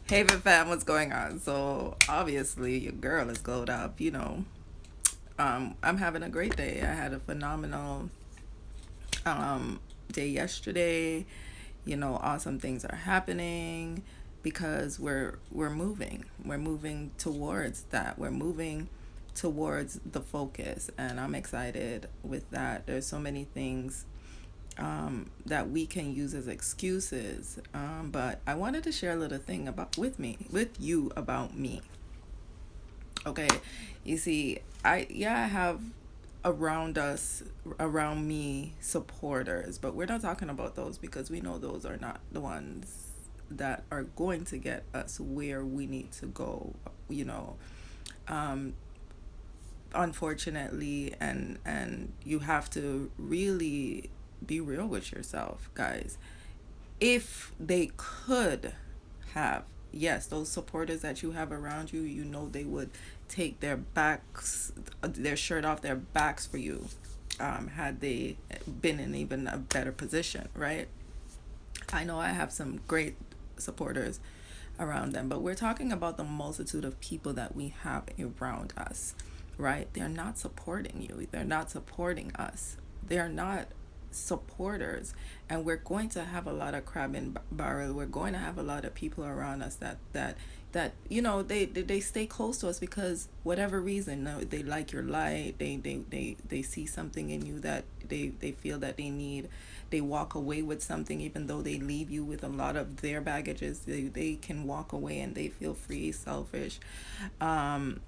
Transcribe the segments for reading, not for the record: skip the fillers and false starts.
Haven fam, what's going on? So obviously your girl is glowed up. I'm having a great day. I had a phenomenal day yesterday. Awesome things are happening because we're moving. We're moving towards that. We're moving towards the focus, and I'm excited with that. There's so many things that we can use as excuses. But I wanted to share a little thing with you about me. Okay, you see, I have around me supporters, but we're not talking about those because we know those are not the ones that are going to get us where we need to go. You know, um, Unfortunately, and you have to really be real with yourself, guys. If they could have, yes, those supporters that you have around you, they would take their shirt off their backs for you, had they been in even a better position, right? I know I have some great supporters around them, but we're talking about the multitude of people that we have around us, right? They're not supporting you, they're not supporting us, they're not supporters. And we're going to have a lot of crab in barrel. We're going to have a lot of people around us that they stay close to us because whatever reason, no, they like your light, they see something in you that they feel that they need. They walk away with something even though they leave you with a lot of their baggages. They can walk away and they feel free, selfish. um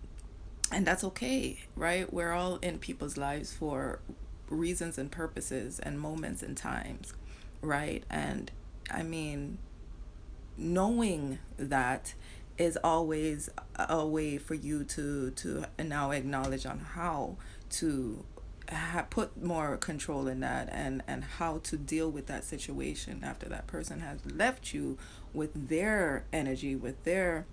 and that's okay, right? We're all in people's lives for reasons and purposes and moments and times, right? And I mean, knowing that is always a way for you to now acknowledge on how to put more control in that, and how to deal with that situation after that person has left you with their energy, with their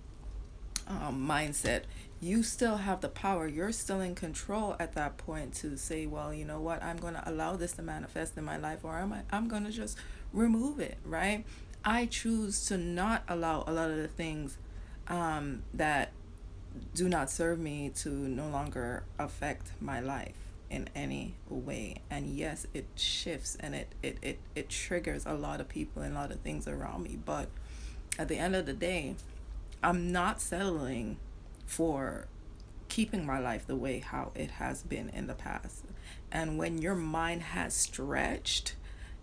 mindset. You still have the power. You're still in control at that point to say, well, you know what, I'm going to allow this to manifest in my life, or I'm going to just remove it, right? I choose to not allow a lot of the things that do not serve me to no longer affect my life in any way. And yes, it shifts and it triggers a lot of people and a lot of things around me. But at the end of the day, I'm not settling for keeping my life the way how it has been in the past. And when your mind has stretched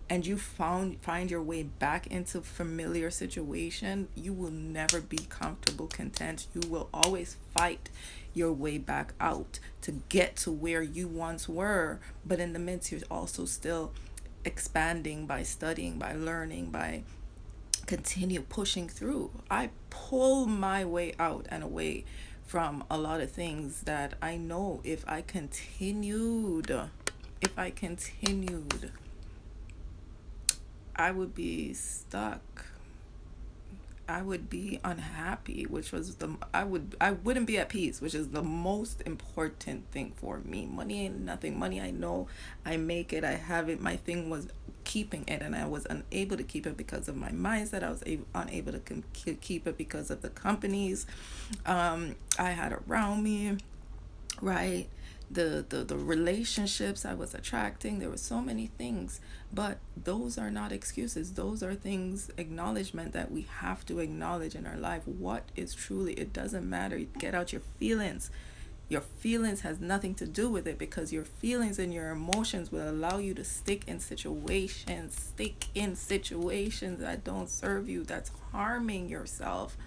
and you find your way back into familiar situation, you will never be comfortable, content. You will always fight your way back out to get to where you once were. But in the midst, you're also still expanding by studying, by learning, by continue pushing through. I pull my way out and away from a lot of things that I know if I continued, I would be stuck. I would be unhappy, which was I wouldn't be at peace, which is the most important thing for me. Money ain't nothing. Money, I know I make it, I have it. My thing was keeping it, and I was unable to keep it because of my mindset. I was unable to keep it because of the companies I had around me, right? The relationships I was attracting. There were so many things, but those are not excuses. Those are things, acknowledgement that we have to acknowledge in our life. What is truly, it doesn't matter. Get out your feelings. Your feelings has nothing to do with it, because your feelings and your emotions will allow you to stick in situations that don't serve you, that's harming yourself.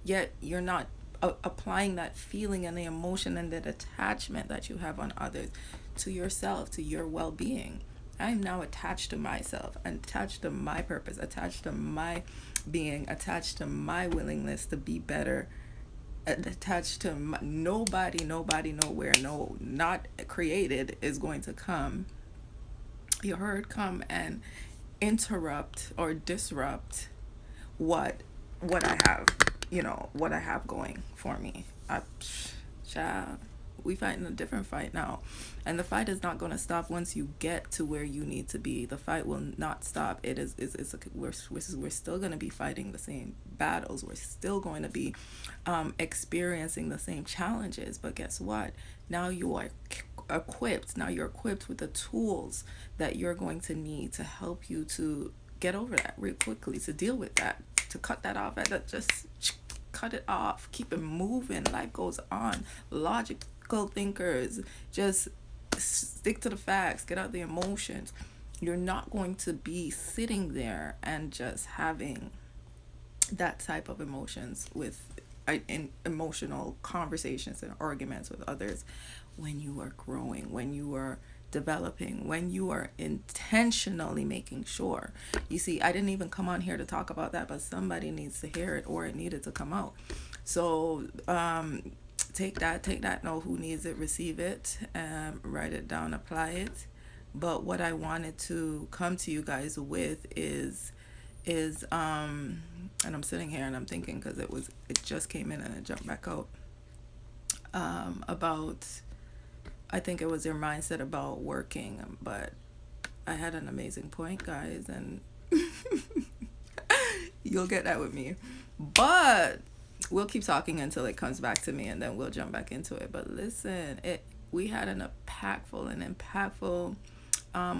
Yet you're not applying that feeling and the emotion and that attachment that you have on others to yourself, to your well-being. I am now attached to myself, attached to my purpose, attached to my being, attached to my willingness to be better, attached to nobody, nowhere, no, not created is going to come. You heard, come and interrupt or disrupt what what I have, what I have going for me. Child. We fighting a different fight now, and the fight is not going to stop once you get to where you need to be. The fight will not stop. It is we're still going to be fighting the same battles. We're still going to be experiencing the same challenges. But guess what? Now you are equipped. Now you're equipped with the tools that you're going to need to help you to get over that real quickly, to deal with that, to cut that off, and just cut it off, keep it moving. Life goes on. Logical thinkers, just stick to the facts, get out the emotions. You're not going to be sitting there and just having that type of emotions with in emotional conversations and arguments with others when you are growing, when you are developing, when you are intentionally making sure. You see, I didn't even come on here to talk about that, but somebody needs to hear it, or it needed to come out. So take that, know who needs it, receive it, write it down, apply it. But what I wanted to come to you guys with is and I'm sitting here and I'm thinking, because it just came in and it jumped back out, about, I think it was your mindset about working. But I had an amazing point, guys, and you'll get that with me. But we'll keep talking until it comes back to me, and then we'll jump back into it. But listen, we had an impactful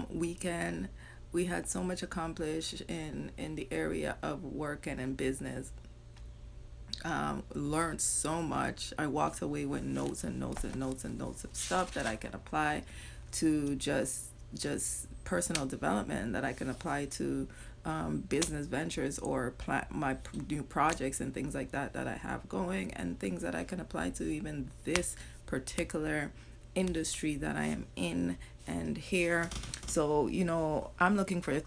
weekend. We had so much accomplished in the area of work and in business. Learned so much. I walked away with notes and notes and notes and notes of stuff that I can apply to just personal development, that I can apply to business ventures, or my new projects and things like that I have going, and things that I can apply to even this particular industry that I am in and here. So, I'm looking for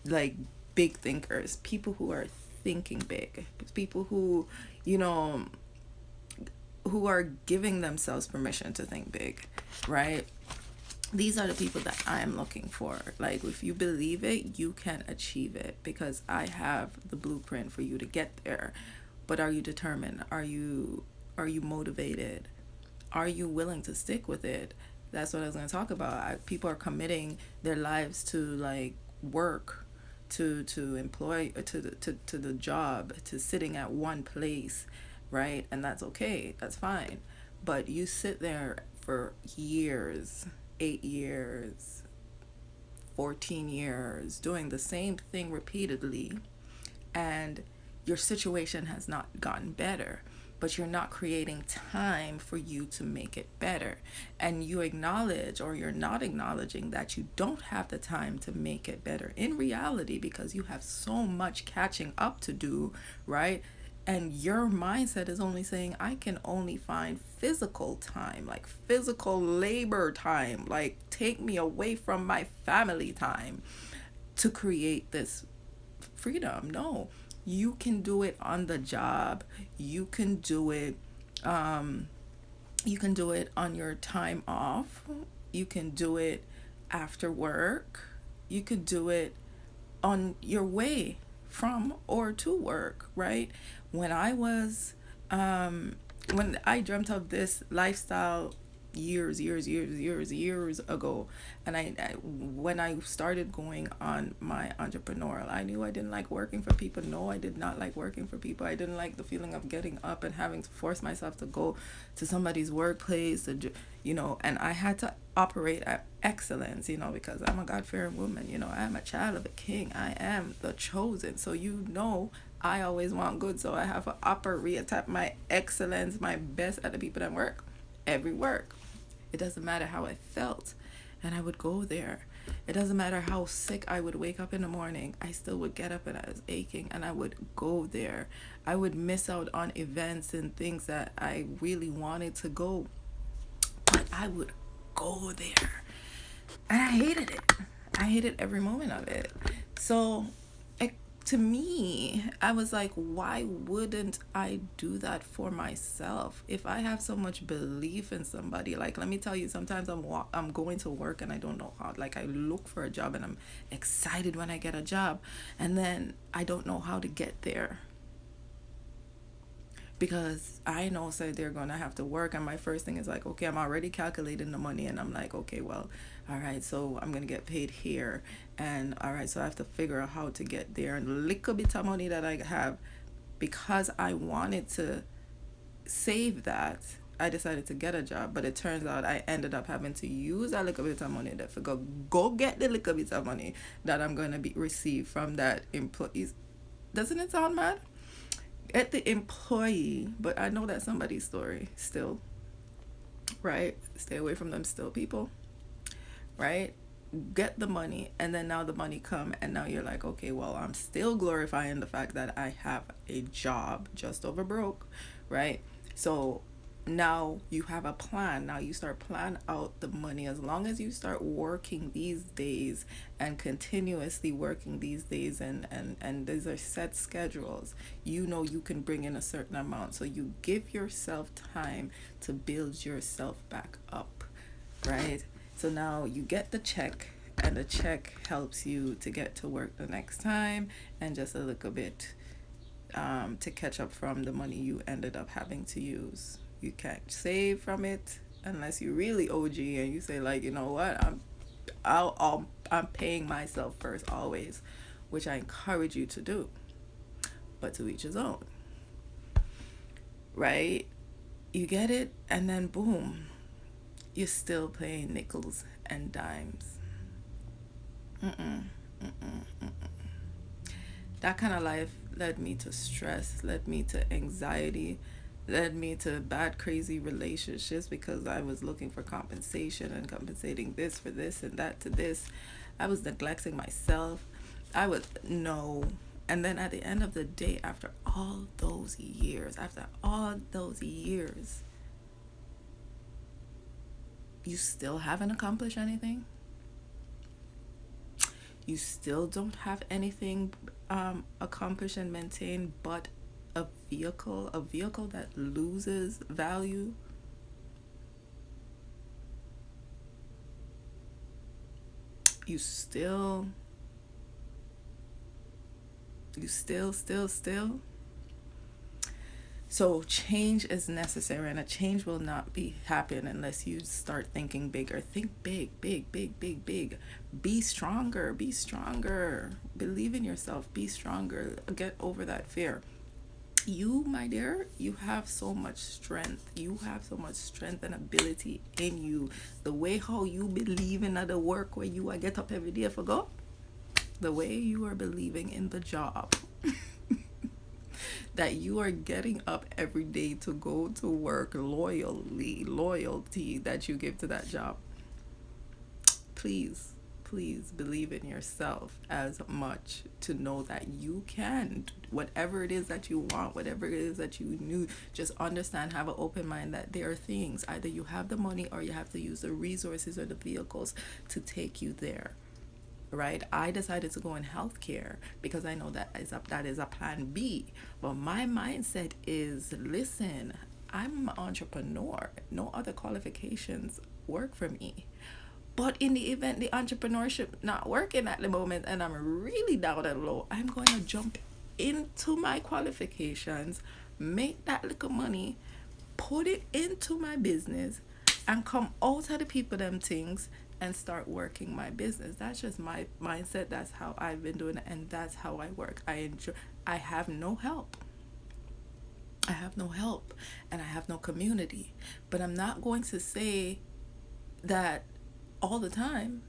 like big thinkers, people who are thinking big, people who are giving themselves permission to think big, right? These are the people that I'm looking for. Like, if you believe it, you can achieve it, because I have the blueprint for you to get there. But are you determined? Are you motivated? Are you willing to stick with it? That's what I was going to talk about. People are committing their lives to like work, to employ, to the job, to sitting at one place, right? And that's okay. That's fine. But you sit there for years, 8 years, 14 years, doing the same thing repeatedly, and your situation has not gotten better, but you're not creating time for you to make it better. And you acknowledge, or you're not acknowledging, that you don't have the time to make it better in reality, because you have so much catching up to do, right? And your mindset is only saying, I can only find physical time, like physical labor time, like take me away from my family time to create this freedom. No, you can do it on the job. You can do it on your time off. You can do it after work. You could do it on your way from or to work, right? When I dreamt of this lifestyle years ago, and when I started going on my entrepreneurial, I knew I didn't like working for people. No, I did not like working for people. I didn't like the feeling of getting up and having to force myself to go to somebody's workplace, and I had to operate at excellence, because I'm a God-fearing woman. I am a child of a king. I am the chosen. So I always want good, so I have to operate at my excellence, my best at the people that work, every work. It doesn't matter how I felt, and I would go there. It doesn't matter how sick I would wake up in the morning. I still would get up and I was aching, and I would go there. I would miss out on events and things that I really wanted to go, but I would go there. And I hated it. I hated every moment of it. So to me, I was like, why wouldn't I do that for myself? If I have so much belief in somebody, like, let me tell you, sometimes I'm going to work and I don't know how, like, I look for a job and I'm excited when I get a job, and then I don't know how to get there. because I know so they're gonna have to work, and my first thing is like, okay, I'm already calculating the money, and I'm like, okay, well, all right, so I'm gonna get paid here, and all right, so I have to figure out how to get there, and the little bit of money that I have, because I wanted to save that, I decided to get a job, but it turns out I ended up having to use a little bit of money that for go get the little bit of money that I'm gonna be receive from that employees. Doesn't it sound mad? At the employee, but I know that's somebody's story still, right? Stay away from them still, people, right? Get the money, and then now the money come, and now you're like, okay, well, I'm still glorifying the fact that I have a job just over broke, right? So now you have a plan. Now you start plan out the money. As long as you start working these days and continuously working these days, and these are set schedules, you know you can bring in a certain amount, so you give yourself time to build yourself back up, right? So now you get the check, and the check helps you to get to work the next time, and just a little bit to catch up from the money you ended up having to use. You can't save from it unless you really OG and you say like, you know what, I'm paying myself first always, which I encourage you to do, but to each his own, right? You get it, and then boom, you're still paying nickels and dimes. Mm-mm, mm-mm, mm-mm. That kind of life led me to stress, led me to anxiety, led me to bad, crazy relationships because I was looking for compensation and compensating this for this and that to this. I was neglecting myself. I would know. And then at the end of the day, after all those years, you still haven't accomplished anything. You still don't have anything accomplished and maintained but a vehicle that loses value. You still. So change is necessary, and a change will not be happen unless you start thinking bigger. Think big, big, big, big, big. Be stronger, be stronger. Believe in yourself, be stronger. Get over that fear. You, my dear, you have so much strength. You have so much strength and ability in you. The way how you believe in the work where you are get up every day for go, the way you are believing in the job that you are getting up every day to go to work, loyalty that you give to that job. Please believe in yourself as much to know that you can whatever it is that you want, whatever it is that you knew. Just understand, have an open mind that there are things, either you have the money or you have to use the resources or the vehicles to take you there, right? I decided to go in healthcare because I know that is a plan B. But my mindset is, listen, I'm an entrepreneur. No other qualifications work for me. But in the event the entrepreneurship not working at the moment and I'm really down and low, I'm going to jump into my qualifications, make that little money, put it into my business, and come out of the people them things and start working my business. That's just my mindset. That's how I've been doing it, and that's how I work. I have no help. I have no help, and I have no community. But I'm not going to say that all the time.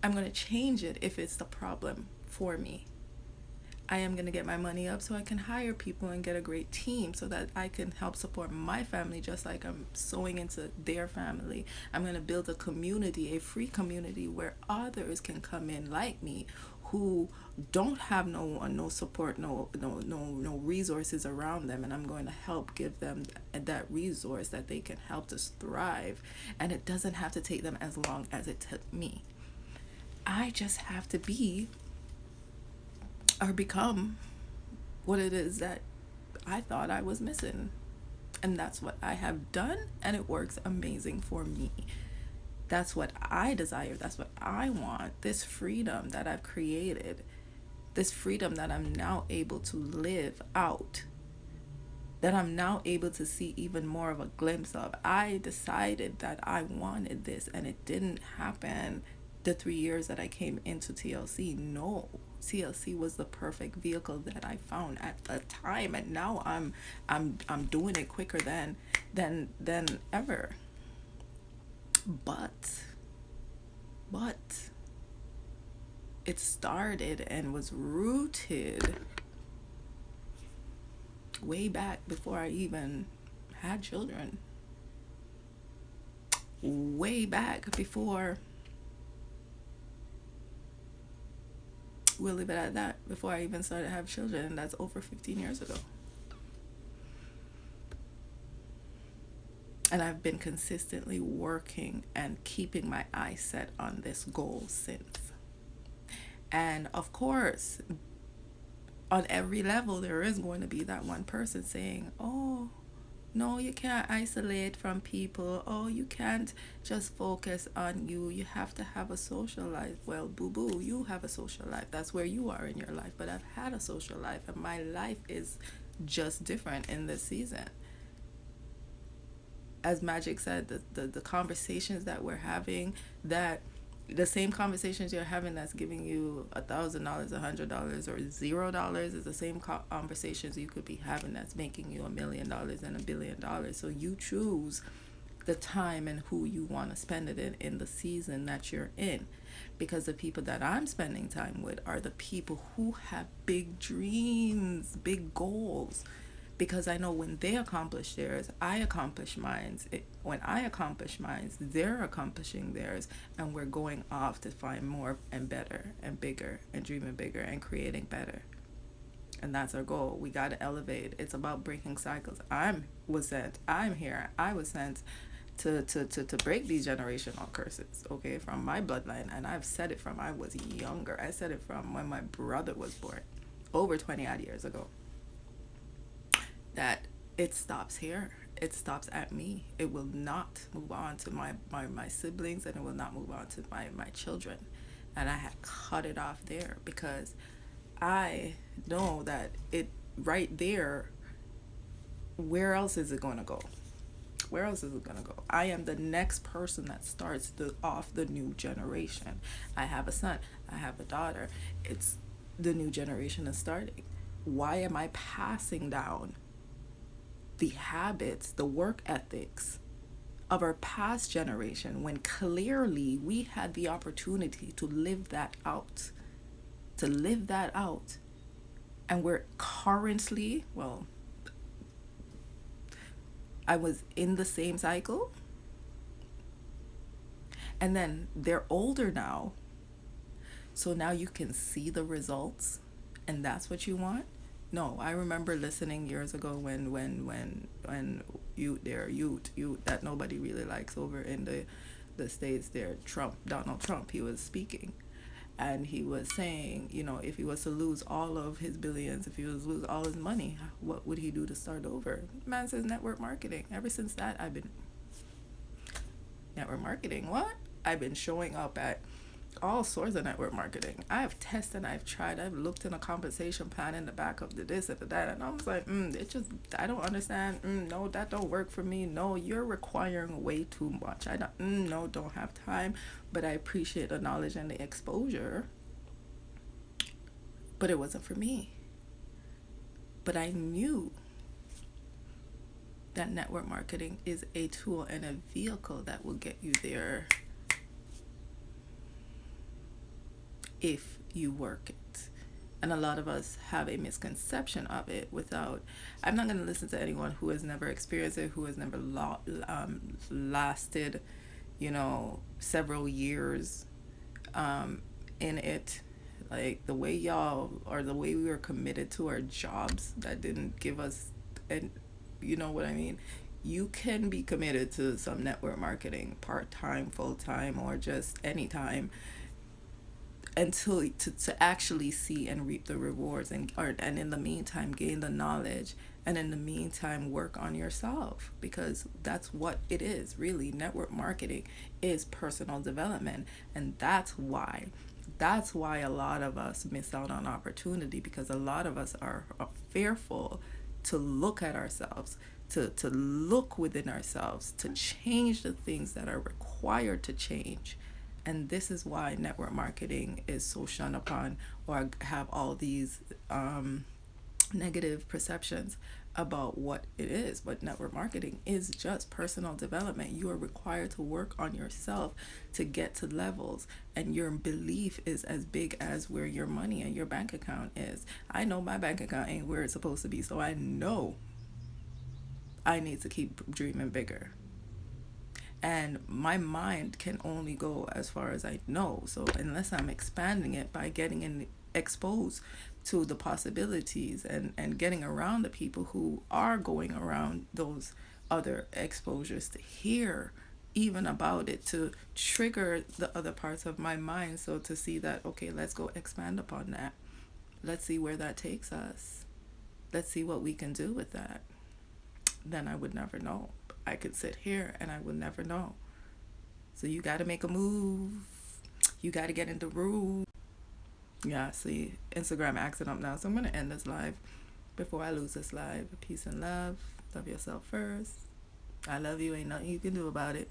I'm going to change it if it's the problem for me. I am going to get my money up so I can hire people and get a great team so that I can help support my family just like I'm sewing into their family. I'm going to build a community, a free community where others can come in like me who don't have no support, no resources around them, and I'm going to help give them that resource that they can help us thrive. And it doesn't have to take them as long as it took me. I just have to be or become what it is that I thought I was missing. And that's what I have done, and it works amazing for me. That's what I desire. That's what I want. This freedom that I've created, this freedom that I'm now able to live out, that I'm now able to see even more of a glimpse of. I decided that I wanted this, and it didn't happen the 3 years that I came into TLC. No, TLC was the perfect vehicle that I found at the time, and now I'm doing it quicker than ever. But it started and was rooted way back before I even had children. Way back before, we'll leave it at that, before I even started to have children, and that's over 15 years ago. And I've been consistently working and keeping my eyes set on this goal since. And of course, on every level, there is going to be that one person saying, oh, no, you can't isolate from people. Oh, you can't just focus on you. You have to have a social life. Well, boo boo, you have a social life. That's where you are in your life. But I've had a social life, and my life is just different in this season. As Magic said, the conversations that we're having, that the same conversations you're having that's giving you $1,000, $100, or $0 is the same conversations you could be having that's making you $1 million and $1 billion. So you choose the time and who you want to spend it in the season that you're in, because the people that I'm spending time with are the people who have big dreams, big goals. Because I know when they accomplish theirs, I accomplish mine. When I accomplish mine, they're accomplishing theirs, and we're going off to find more and better and bigger and dreaming bigger and creating better. And that's our goal. We got to elevate. It's about breaking cycles. I'm here. I was sent to break these generational curses, okay, from my bloodline. And I've said it from I was younger. I said it from when my brother was born, over 20 odd years ago. That it stops here. It stops at me. It will not move on to my siblings, and it will not move on to my children. And I had cut it off there, because I know that it right there, where else is it going to go? Where else is it going to go? I am the next person that starts off the new generation. I have a son. I have a daughter. It's the new generation is starting. Why am I passing down the habits, the work ethics of our past generation, when clearly we had the opportunity to live that out? And we're currently, well, I was in the same cycle, and then they're older now, so now you can see the results, and that's what you want. No, I remember listening years ago when you that nobody really likes over in the States there, Donald Trump, he was speaking, and he was saying, if he was to lose all of his billions, if he was to lose all his money, what would he do to start over? Man says network marketing. Ever since that, I've been network marketing. What? I've been showing up at all sorts of network marketing. I've tested, I've tried, I've looked in a compensation plan in the back of the this and the that, and I was like, I don't understand. No, that don't work for me. No, you're requiring way too much. I don't have time. But I appreciate the knowledge and the exposure. But it wasn't for me. But I knew that network marketing is a tool and a vehicle that will get you there if you work it. And a lot of us have a misconception of it I'm not going to listen to anyone who has never experienced it, who has never lasted, several years in it. Like the way we were committed to our jobs that didn't give us, and you know what I mean? You can be committed to some network marketing, part-time, full-time, or just anytime, until to actually see and reap the rewards, and in the meantime gain the knowledge, and in the meantime work on yourself, because that's what it is really. Network marketing is personal development, and that's why a lot of us miss out on opportunity, because a lot of us are fearful to look at ourselves, to look within ourselves, to change the things that are required to change. And this is why network marketing is so shunned upon, or have all these negative perceptions about what it is. But network marketing is just personal development. You are required to work on yourself to get to levels, and your belief is as big as where your money and your bank account is. I know my bank account ain't where it's supposed to be, so I know I need to keep dreaming bigger. And my mind can only go as far as I know. So unless I'm expanding it by getting in, exposed to the possibilities, and getting around the people who are going around those other exposures, to hear even about it, to trigger the other parts of my mind, so to see that, okay, let's go expand upon that. Let's see where that takes us. Let's see what we can do with that. Then I would never know. I could sit here and I would never know. So you got to make a move. You got to get in the room. Yeah, see, Instagram acting up now. So I'm going to end this live before I lose this live. Peace and love. Love yourself first. I love you. Ain't nothing you can do about it.